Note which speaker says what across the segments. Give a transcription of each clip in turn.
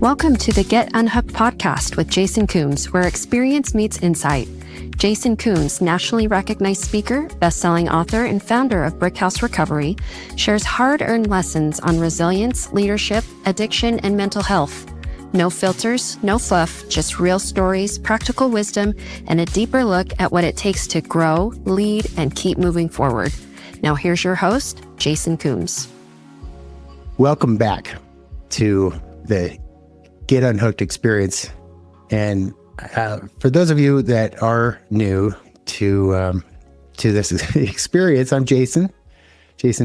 Speaker 1: Welcome to the Get Unhooked podcast with Jason Coombs, where experience meets insight. Jason Coombs, nationally recognized speaker, best-selling author, and founder of Brickhouse Recovery, shares hard-earned lessons on resilience, leadership, addiction, and mental health. No filters, no fluff, just real stories, practical wisdom, and a deeper look at what it takes to grow, lead, and keep moving forward. Now here's your host, Jason Coombs.
Speaker 2: Welcome back to the Get Unhooked experience. And for those of you that are new to this experience, I'm Jason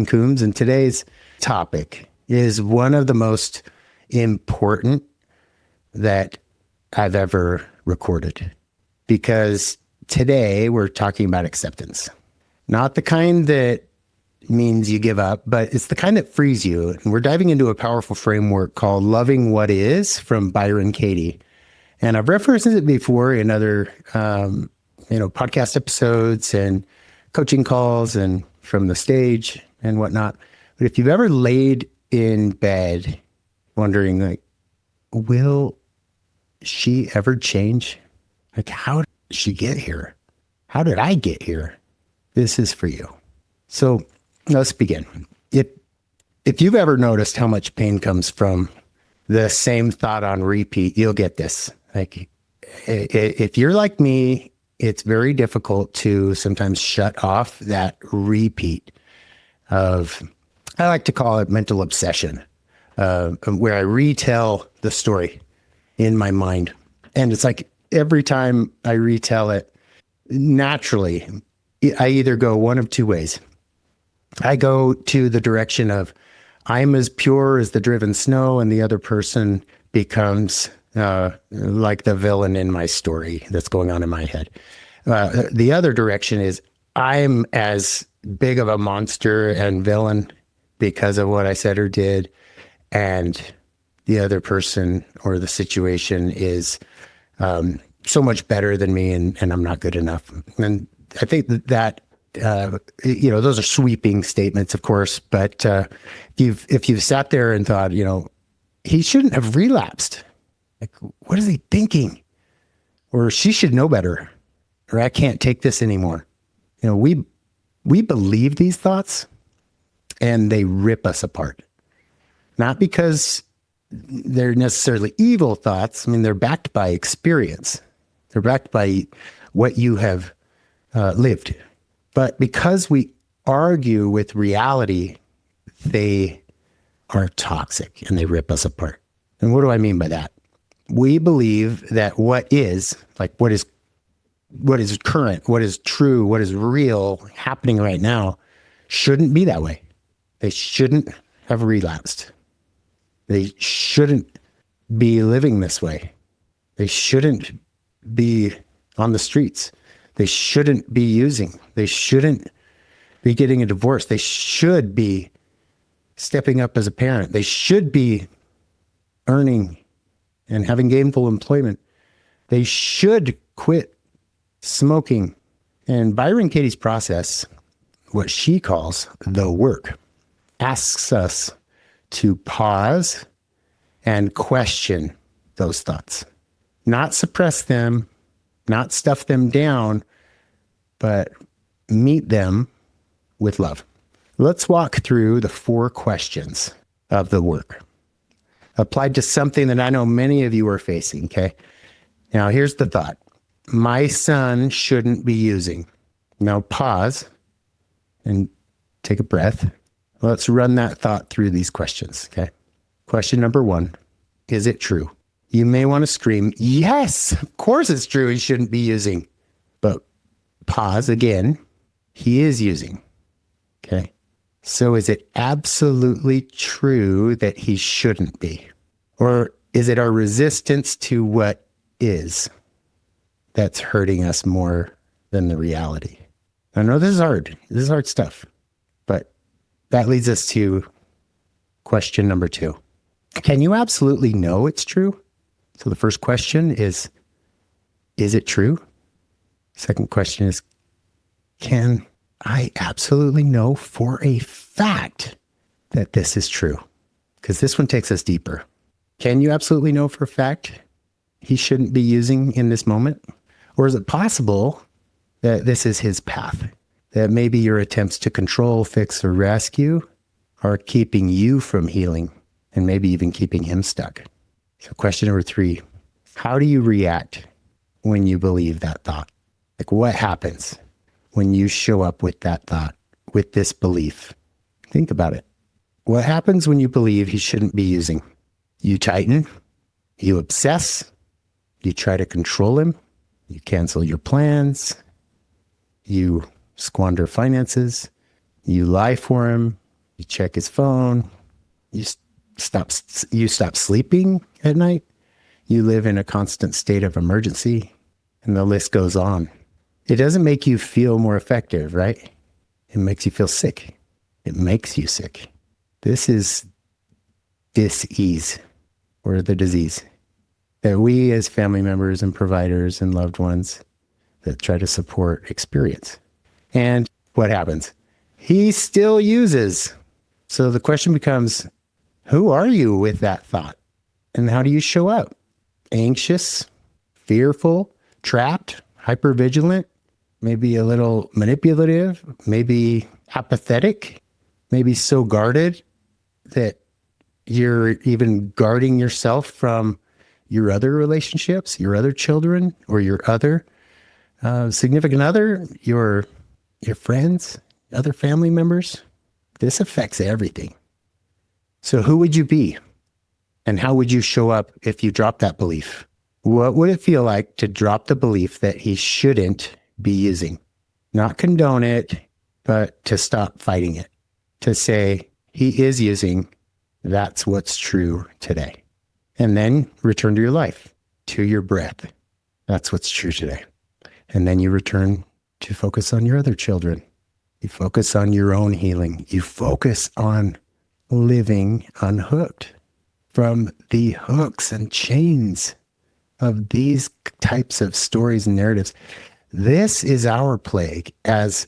Speaker 2: Coombs, and today's topic is one of the most important that I've ever recorded, because today we're talking about acceptance. Not the kind that means you give up, but it's the kind that frees you. And we're diving into a powerful framework called Loving What Is from Byron Katie. And I've referenced it before in other, podcast episodes and coaching calls and from the stage and whatnot. But if you've ever laid in bed wondering, like, will she ever change? Like, how did she get here? How did I get here? This is for you. So let's begin. If you've ever noticed how much pain comes from the same thought on repeat, you'll get this. Like, if you're like me, it's very difficult to sometimes shut off that repeat of, I like to call it mental obsession, where I retell the story in my mind. And it's like every time I retell it, naturally, I either go one of two ways. I go to the direction of, I'm as pure as the driven snow, and the other person becomes like the villain in my story that's going on in my head. The other direction is, I'm as big of a monster and villain because of what I said or did, and the other person or the situation is so much better than me, and I'm not good enough. And I think that those are sweeping statements, of course, but if you've sat there and thought, he shouldn't have relapsed. Like, what is he thinking? Or she should know better, or I can't take this anymore. We believe these thoughts, and they rip us apart. Not because they're necessarily evil thoughts. I mean, they're backed by experience. They're backed by what you have lived. But because we argue with reality, they are toxic and they rip us apart. And what do I mean by that? We believe that what is current, what is true, what is real happening right now shouldn't be that way. They shouldn't have relapsed. They shouldn't be living this way. They shouldn't be on the streets. They shouldn't be using. They shouldn't be getting a divorce. They should be stepping up as a parent. They should be earning and having gainful employment. They should quit smoking. And Byron Katie's process, what she calls the work, asks us to pause and question those thoughts. Not suppress them, not stuff them down, but meet them with love. Let's walk through the 4 questions of the work, applied to something that I know many of you are facing, okay? Now, here's the thought. My son shouldn't be using. Now, pause and take a breath. Let's run that thought through these questions, okay? Question number 1, is it true? You may want to scream, yes, of course it's true, he shouldn't be using. But pause again, he is using, okay? So is it absolutely true that he shouldn't be? Or is it our resistance to what is that's hurting us more than the reality? I know this is hard. This is hard stuff. But that leads us to question number 2. Can you absolutely know it's true? So the first question is it true? Second question is, can I absolutely know for a fact that this is true? Because this one takes us deeper. Can you absolutely know for a fact he shouldn't be using in this moment? Or is it possible that this is his path? That maybe your attempts to control, fix, or rescue are keeping you from healing and maybe even keeping him stuck. So question number 3, how do you react when you believe that thought? Like, what happens when you show up with that thought, with this belief? Think about it. What happens when you believe he shouldn't be using? You tighten, you obsess, you try to control him, you cancel your plans, you squander finances, you lie for him, you check his phone, you stop sleeping at night, you live in a constant state of emergency, and the list goes on. It doesn't make you feel more effective, right? It makes you feel sick. It makes you sick. This is dis-ease, or the disease, that we as family members and providers and loved ones that try to support experience. And what happens? He still uses. So the question becomes, who are you with that thought? And how do you show up? Anxious, fearful, trapped, hypervigilant, maybe a little manipulative, maybe apathetic, maybe so guarded that you're even guarding yourself from your other relationships, your other children, or your other significant other, your friends, other family members. This affects everything. So who would you be? And how would you show up if you dropped that belief? What would it feel like to drop the belief that he shouldn't be using? Not condone it, but to stop fighting it. To say, he is using, that's what's true today. And then return to your life, to your breath. That's what's true today. And then you return to focus on your other children. You focus on your own healing. You focus on living unhooked from the hooks and chains of these types of stories and narratives. This is our plague as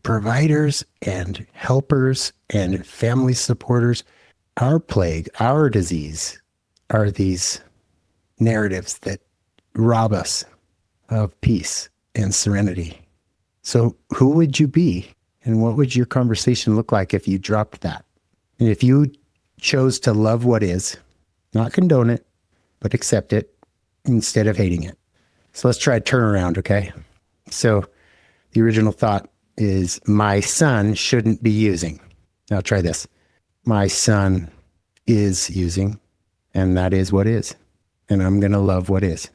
Speaker 2: providers and helpers and family supporters. Our plague, our disease, are these narratives that rob us of peace and serenity. So who would you be? And what would your conversation look like if you dropped that? And if you chose to love what is, not condone it, but accept it instead of hating it. So let's try a turnaround, okay? So the original thought is, my son shouldn't be using. Now try this. My son is using, and that is what is. And I'm going to love what is.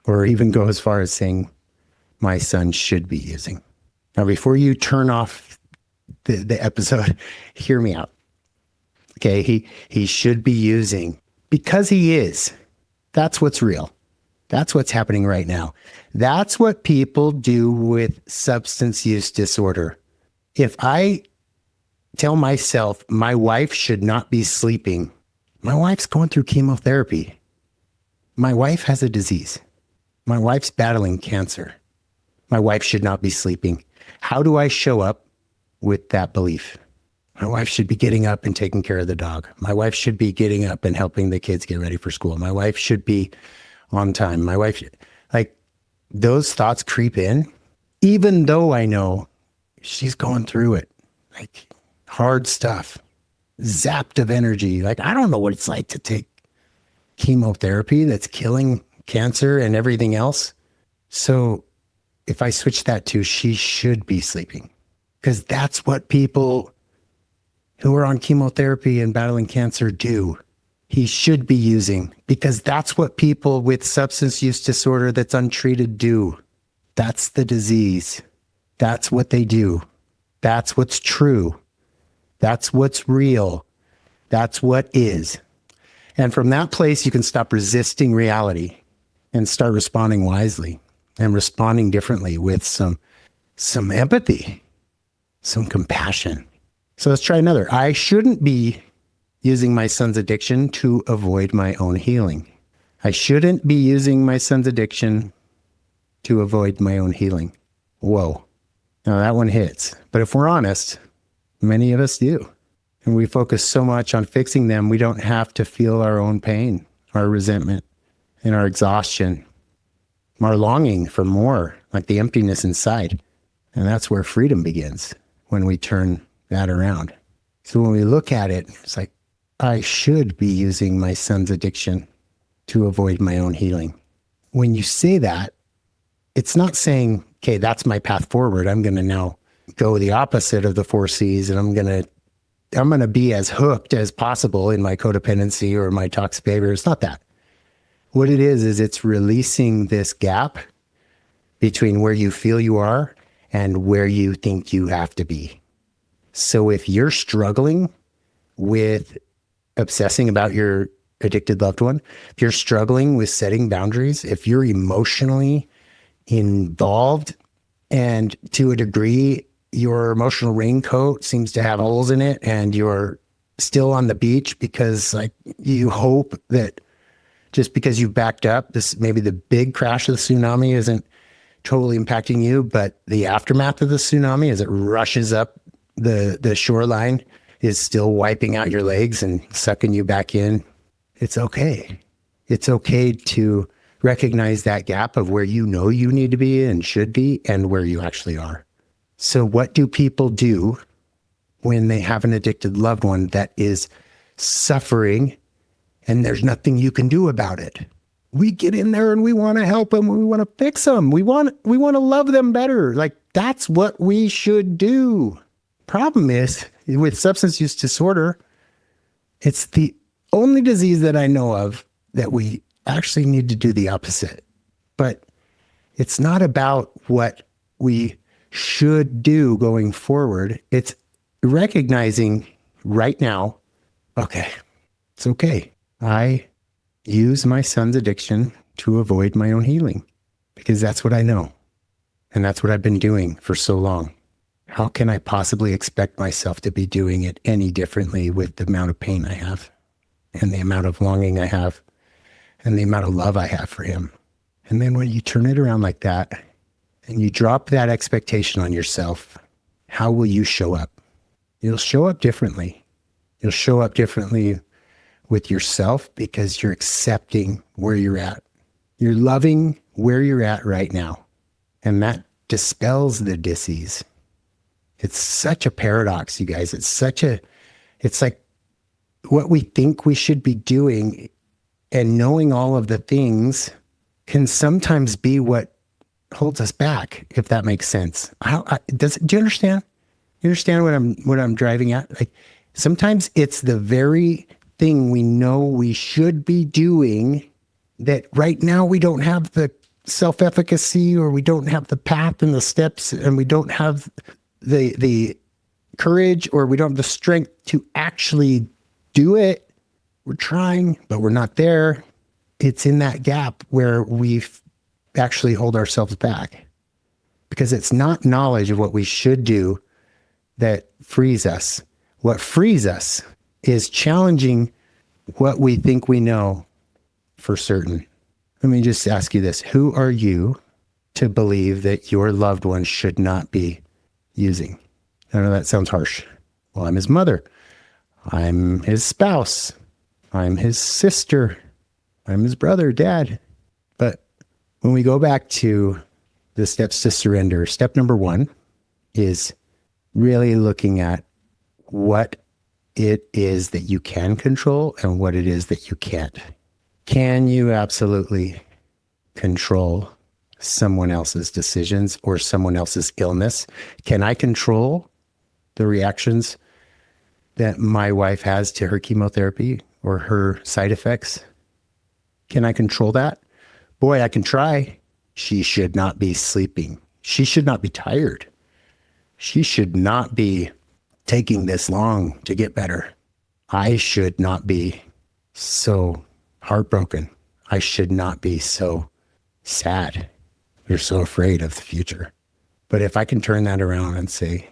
Speaker 2: Or even go as far as saying, my son should be using. Now, before you turn off the episode, hear me out. Okay, he should be using because he is. That's what's real. That's what's happening right now. That's what people do with substance use disorder. If I tell myself my wife should not be sleeping, my wife's going through chemotherapy. My wife has a disease. My wife's battling cancer. My wife should not be sleeping. How do I show up with that belief? My wife should be getting up and taking care of the dog. My wife should be getting up and helping the kids get ready for school. My wife should be on time. My wife, like, those thoughts creep in, even though I know she's going through it, like hard stuff, zapped of energy. Like, I don't know what it's like to take chemotherapy that's killing cancer and everything else. So if I switch that to, she should be sleeping, because that's what people who are on chemotherapy and battling cancer do. He should be using, because that's what people with substance use disorder that's untreated do. That's the disease. That's what they do. That's what's true. That's what's real. That's what is. And from that place, you can stop resisting reality and start responding wisely and responding differently with some empathy, some compassion. So let's try another. I shouldn't be using my son's addiction to avoid my own healing. I shouldn't be using my son's addiction to avoid my own healing. Whoa. Now that one hits. But if we're honest, many of us do. And we focus so much on fixing them, we don't have to feel our own pain, our resentment, and our exhaustion, our longing for more, like the emptiness inside. And that's where freedom begins, when we turn that around. So when we look at it, it's like, I should be using my son's addiction to avoid my own healing. When you say that, it's not saying, okay, that's my path forward. I'm going to now go the opposite of the 4 C's, and I'm going to be as hooked as possible in my codependency or my toxic behavior. It's not that. What it is it's releasing this gap between where you feel you are and where you think you have to be. So if you're struggling with obsessing about your addicted loved one, if you're struggling with setting boundaries, if you're emotionally involved and to a degree your emotional raincoat seems to have holes in it and you're still on the beach because like you hope that just because you've backed up, this maybe the big crash of the tsunami isn't totally impacting you, but the aftermath of the tsunami as it rushes up the shoreline is still wiping out your legs and sucking you back in. It's okay. It's okay to recognize that gap of where you know you need to be and should be and where you actually are. So what do people do when they have an addicted loved one that is suffering and there's nothing you can do about it? We get in there and we want to help them. We want to fix them. We want to love them better. Like that's what we should do. Problem is with substance use disorder, it's the only disease that I know of that we actually need to do the opposite. But it's not about what we should do going forward. It's recognizing right now, okay, it's okay. I use my son's addiction to avoid my own healing because that's what I know. And that's what I've been doing for so long. How can I possibly expect myself to be doing it any differently with the amount of pain I have and the amount of longing I have and the amount of love I have for him? And then when you turn it around like that and you drop that expectation on yourself, how will you show up? You'll show up differently. You'll show up differently with yourself because you're accepting where you're at. You're loving where you're at right now. And that dispels the dis-ease. It's such a paradox, you guys. It's like what we think we should be doing and knowing all of the things can sometimes be what holds us back, if that makes sense. Do you understand? You understand what I'm driving at? Like sometimes it's the very thing we know we should be doing that right now we don't have the self-efficacy or we don't have the path and the steps and we don't have the courage or we don't have the strength to actually do it. We're trying, but we're not there. It's in that gap where we actually hold ourselves back because it's not knowledge of what we should do that frees us. What frees us is challenging what we think we know for certain. Let me just ask you this. Who are you to believe that your loved one should not be using? I know that sounds harsh. Well, I'm his mother. I'm his spouse. I'm his sister. I'm his brother, dad. But when we go back to the steps to surrender, step number 1 is really looking at what it is that you can control and what it is that you can't. Can you absolutely control someone else's decisions or someone else's illness? Can I control the reactions that my wife has to her chemotherapy or her side effects? Can I control that? Boy, I can try. She should not be sleeping. She should not be tired. She should not be taking this long to get better. I should not be so heartbroken. I should not be so sad. You're so afraid of the future. But if I can turn that around and say,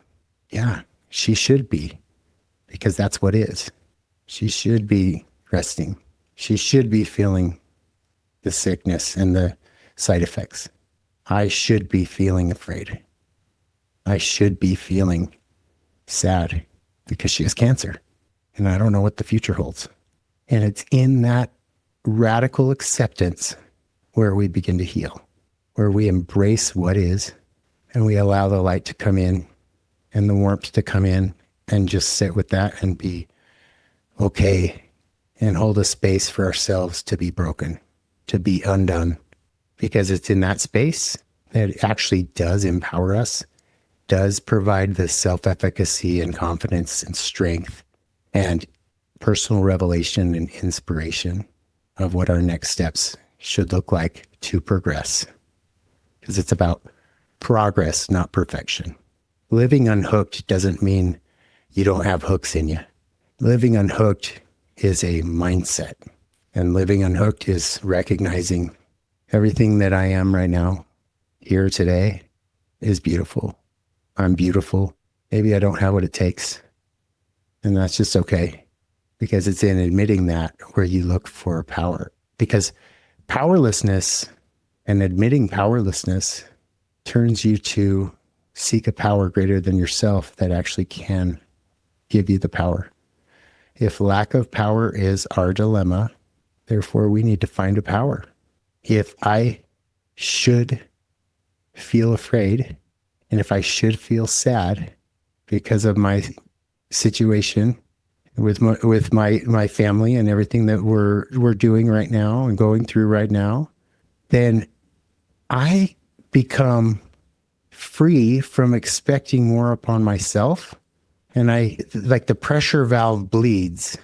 Speaker 2: yeah, she should be, because that's what is. She should be resting. She should be feeling the sickness and the side effects. I should be feeling afraid. I should be feeling sad because she has cancer. and I don't know what the future holds. And it's in that radical acceptance where we begin to heal, where we embrace what is, and we allow the light to come in and the warmth to come in and just sit with that and be okay and hold a space for ourselves to be broken, to be undone, because it's in that space that it actually does empower us, does provide the self-efficacy and confidence and strength and personal revelation and inspiration of what our next steps should look like to progress. Because it's about progress, not perfection. Living unhooked doesn't mean you don't have hooks in you. Living unhooked is a mindset. And living unhooked is recognizing everything that I am right now, here today, is beautiful. I'm beautiful. Maybe I don't have what it takes. And that's just okay. Because it's in admitting that where you look for power. Because powerlessness and admitting powerlessness turns you to seek a power greater than yourself that actually can give you the power. If lack of power is our dilemma, therefore we need to find a power. If I should feel afraid, and if I should feel sad because of my situation with my family and everything that we're doing right now and going through right now, then I become free from expecting more upon myself. And like the pressure valve bleeds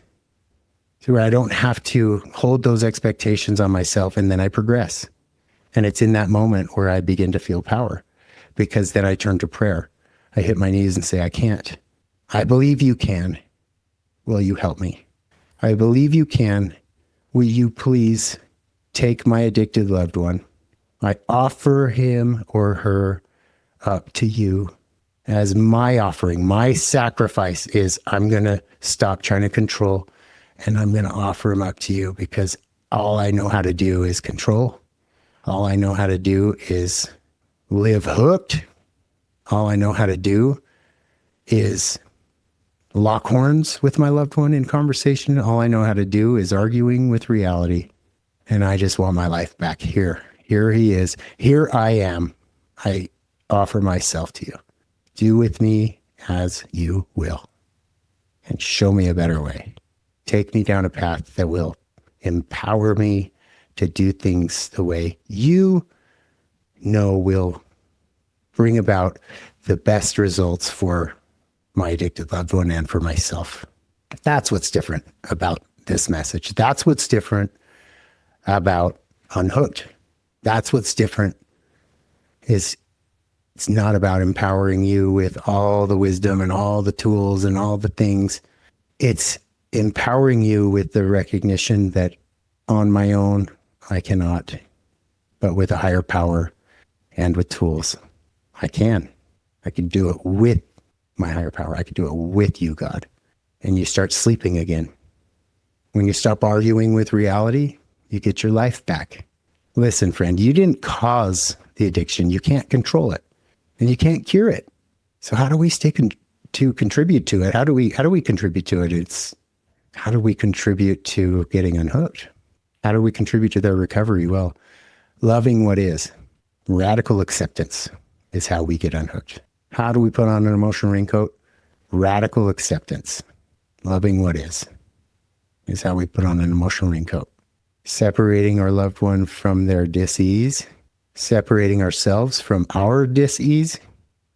Speaker 2: to where I don't have to hold those expectations on myself, and then I progress. And it's in that moment where I begin to feel power, because then I turn to prayer. I hit my knees and say, I can't. I believe you can. Will you help me? I believe you can. Will you please take my addicted loved one? I offer him or her up to you as my offering. My sacrifice is I'm going to stop trying to control, and I'm going to offer him up to you, because all I know how to do is control. All I know how to do is live hooked. All I know how to do is lock horns with my loved one in conversation. All I know how to do is arguing with reality. And I just want my life back here. Here he is. Here I am. I offer myself to you. Do with me as you will. And show me a better way. Take me down a path that will empower me to do things the way you know will bring about the best results for my addicted loved one and for myself. That's what's different about this message. That's what's different about Unhooked. That's what's different. Is it's not about empowering you with all the wisdom and all the tools and all the things. It's empowering you with the recognition that on my own, I cannot, but with a higher power and with tools, I can. I can do it with my higher power. I can do it with you, God. And you start sleeping again. When you stop arguing with reality, you get your life back. Listen, friend, you didn't cause the addiction. You can't control it, and you can't cure it. So how do we to contribute to it? How do we contribute to it? It's how do we contribute to getting unhooked? How do we contribute to their recovery? Well, loving what is. Radical acceptance is how we get unhooked. How do we put on an emotional raincoat? Radical acceptance. Loving what is how we put on an emotional raincoat. Separating our loved one from their dis-ease, separating ourselves from our dis-ease.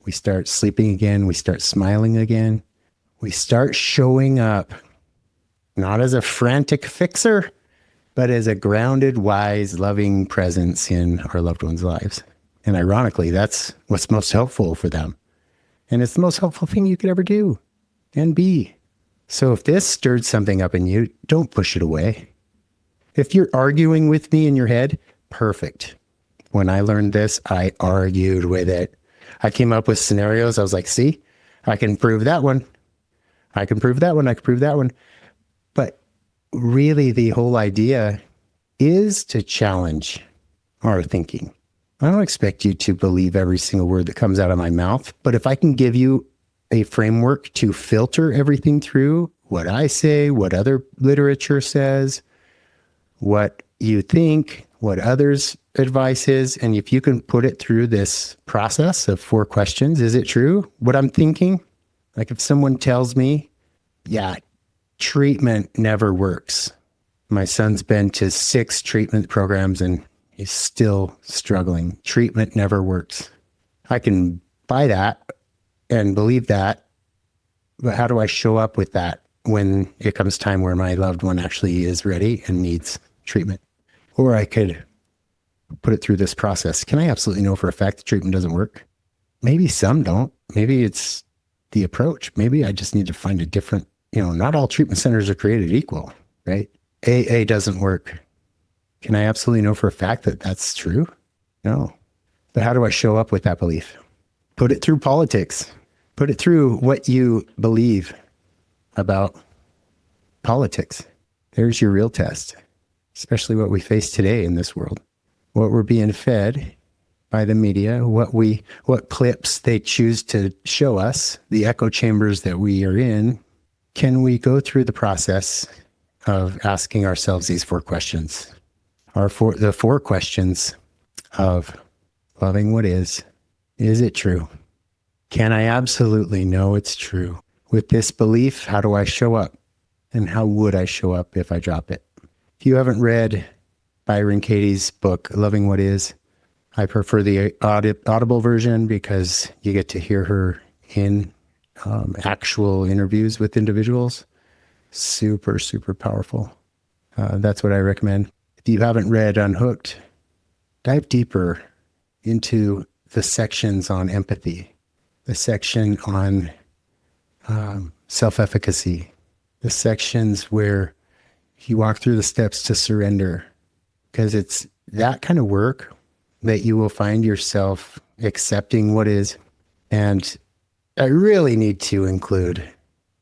Speaker 2: We start sleeping again. We start smiling again. We start showing up, not as a frantic fixer, but as a grounded, wise, loving presence in our loved ones' lives. And ironically, that's what's most helpful for them. And it's the most helpful thing you could ever do and be. So if this stirred something up in you, don't push it away. If you're arguing with me in your head, perfect. When I learned this, I argued with it. I came up with scenarios. I was like, see, I can prove that one. I can prove that one. I can prove that one. But really, the whole idea is to challenge our thinking. I don't expect you to believe every single word that comes out of my mouth, but if I can give you a framework to filter everything through what I say, what other literature says, what you think, what others' advice is. And if you can put it through this process of 4 questions, is it true what I'm thinking? Like if someone tells me, yeah, treatment never works. My son's been to 6 treatment programs and he's still struggling. Treatment never works. I can buy that and believe that, but how do I show up with that when it comes time where my loved one actually is ready and needs treatment? Or I could put it through this process. Can I absolutely know for a fact that treatment doesn't work? Maybe some don't. Maybe it's the approach. Maybe I just need to find a different, not all treatment centers are created equal, right? AA doesn't work. Can I absolutely know for a fact that that's true? No. But how do I show up with that belief? Put it through politics. Put it through what you believe about politics. There's your real test, especially what we face today in this world. What we're being fed by the media, what clips they choose to show us, the echo chambers that we are in. Can we go through the process of asking ourselves these 4 questions? The 4 questions of loving what is it true? Can I absolutely know it's true? With this belief, how do I show up? And how would I show up if I drop it? If you haven't read Byron Katie's book, Loving What Is, I prefer the audible version because you get to hear her in actual interviews with individuals. Super, super powerful. That's what I recommend. If you haven't read Unhooked, dive deeper into the sections on empathy, the section on self-efficacy, the sections where you walk through the steps to surrender, because it's that kind of work that you will find yourself accepting what is. And I really need to include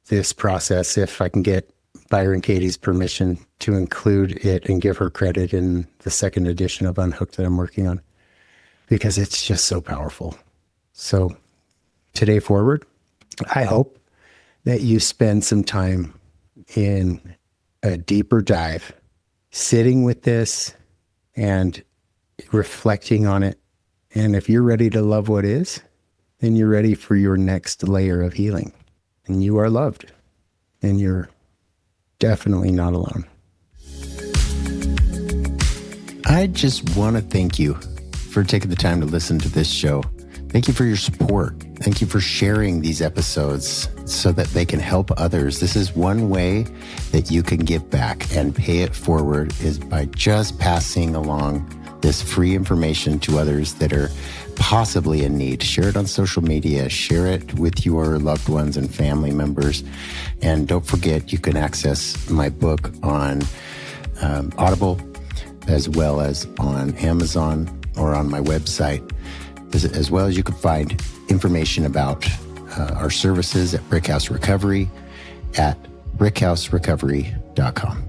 Speaker 2: this process, if I can get Byron Katie's permission to include it and give her credit in the 2nd edition of Unhooked that I'm working on, because it's just so powerful. So today forward, I hope that you spend some time in a deeper dive, sitting with this and reflecting on it. And if you're ready to love what is, then you're ready for your next layer of healing. And you are loved. And you're definitely not alone. I just want to thank you for taking the time to listen to this show. Thank you for your support. Thank you for sharing these episodes so that they can help others. This is one way that you can give back and pay it forward, is by just passing along this free information to others that are possibly in need. Share it on social media, share it with your loved ones and family members. And don't forget, you can access my book on Audible, as well as on Amazon or on my website, as well as you can find information about our services at Brickhouse Recovery at brickhouserecovery.com.